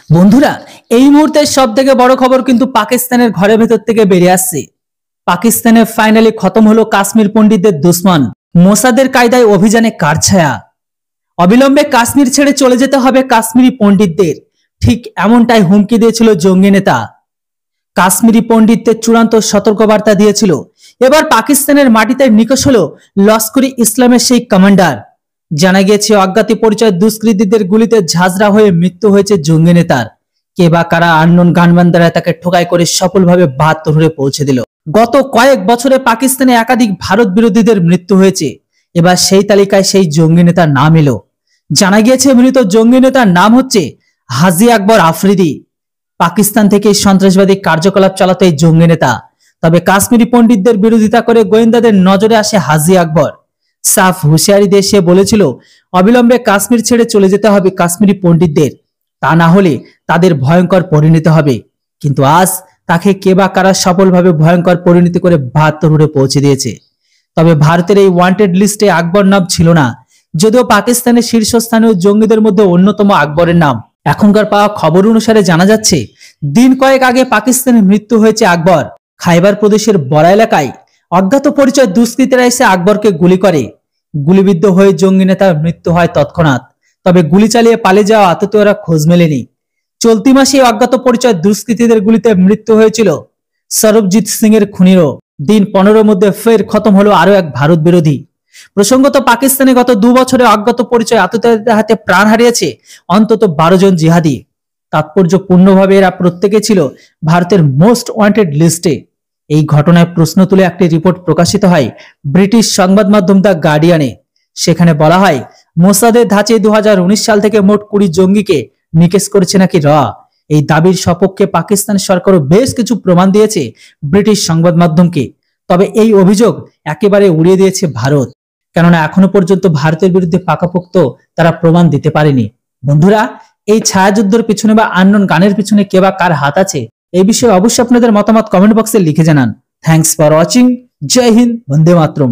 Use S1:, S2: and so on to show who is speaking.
S1: বন্ধুরা, এই মুহূর্তের সবথেকে বড় খবর কিন্তু পাকিস্তানের ঘরের ভেতর থেকে বেরিয়ে আসছে। পাকিস্তানে ফাইনালি খতম হলো কাশ্মীর পণ্ডিতদের দুশ্মন। মোসাদের কায়দায় অভিযানে কারছায়া। অবিলম্বে কাশ্মীর ছেড়ে চলে যেতে হবে কাশ্মীরি পণ্ডিতদের। ঠিক এমনটাই হুমকি দিয়েছিল জঙ্গি নেতা। কাশ্মীরি পণ্ডিতদের চূড়ান্ত সতর্কবার্তা দিয়েছিল। এবার পাকিস্তানের মাটিতে নিখোঁজ হলো লস্করি ইসলামের সেই কমান্ডার। জানা গিয়েছে অজ্ঞাতি পরিচয় দুষ্কৃতীদের গুলিতে ঝাঁঝরা হয়ে মৃত্যু হয়েছে জঙ্গি নেতার। কে বা কারা আননোন গানম্যান দ্বারা তাকে ঠোকাই করে সফলভাবে 72 পৌঁছে দিল। গত কয়েক বছরে পাকিস্তানে একাধিক ভারত বিরোধীদের মৃত্যু হয়েছে। এবার সেই তালিকায় সেই জঙ্গি নেতার নাম এলো। জানা গিয়েছে মৃত জঙ্গি নেতার নাম হচ্ছে হাজি আকবর আফ্রিদি। পাকিস্তান থেকে সন্ত্রাসবাদী কার্যকলাপ চালাতো এই জঙ্গি নেতা। তবে কাশ্মীরি পণ্ডিতদের বিরোধিতা করে গোয়েন্দাদের নজরে আসে হাজি আকবর। সাফ হুঁশিয়ারি দিয়ে সে বলেছিল, অবিলম্বে কাশ্মীর ছেড়ে চলে যেতে হবে কাশ্মীরি পণ্ডিতদের, তা না হলে তাদের ভয়ঙ্কর পরিণতি হবে। কিন্তু আজ তাকে কে বা কারা সফলভাবে ভয়ঙ্কর পরিণতি করে 72 পৌঁছে দিয়েছে। তবে ভারতের এই ওয়ান্টেড লিস্টে আকবর নাম ছিল না, যদিও পাকিস্তানের শীর্ষস্থানীয় জঙ্গিদের মধ্যে অন্যতম আকবরের নাম। এখনকার পাওয়া খবর অনুসারে জানা যাচ্ছে, দিন কয়েক আগে পাকিস্তানে মৃত্যু হয়েছে আকবর। খাইবার প্রদেশের বড়া এলাকায় অজ্ঞাত পরিচয় দুষ্কৃতীরা এসে আকবরকে গুলি করে। গুলিবিদ্ধ হয়ে জঙ্গি নেতার মৃত্যু হয় তৎক্ষণাৎ। তবে গুলি চালিয়ে পালিয়ে যাওয়া আততায়ীরা খোঁজ মেলেনি। চলতি মাসে অজ্ঞাত পরিচয় দুষ্কৃতীদের গুলিতে মৃত্যু হয়েছিল সরবজিৎ সিং এর খুনিরও। দিন 15 মধ্যে ফের খতম হলো আরো এক ভারত বিরোধী। প্রসঙ্গত, পাকিস্তানে গত 2 বছরে অজ্ঞাত পরিচয় আততায়ীদের হাতে প্রাণ হারিয়েছে অন্তত 12 জন জিহাদি। তাৎপর্যপূর্ণভাবে এরা প্রত্যেকে ছিল ভারতের মোস্ট ওয়ান্টেড লিস্টে। এই ঘটনায় প্রশ্ন তুলে একটি রিপোর্ট প্রকাশিত হয় ব্রিটিশ সংবাদ মাধ্যম দ্য গার্ডিয়ানে। সেখানে বলা হয়, মোসাদের ধাঁচে 2019 সাল থেকে মোট 20 জঙ্গিকে নিকেশ করেছে নাকি র। এই দাবির সপক্ষে পাকিস্তান সরকারও বেশ কিছু প্রমাণ দিয়েছে ব্রিটিশ সংবাদ মাধ্যমকে। তবে এই অভিযোগ একেবারে উড়িয়ে দিয়েছে ভারত, কেননা এখনো পর্যন্ত ভারতের বিরুদ্ধে পাকাপোক্ত তারা প্রমাণ দিতে পারেনি। বন্ধুরা, এই ছায়াযুদ্ধের পিছনে বা আননোন গানের পিছনে কে বা কার হাত আছে, এই বিষয়ে অবশ্যই আপনাদের মতামত কমেন্ট বক্সে লিখে জানান। Thanks for watching. জয় হিন্দ, বন্দে মাতরম।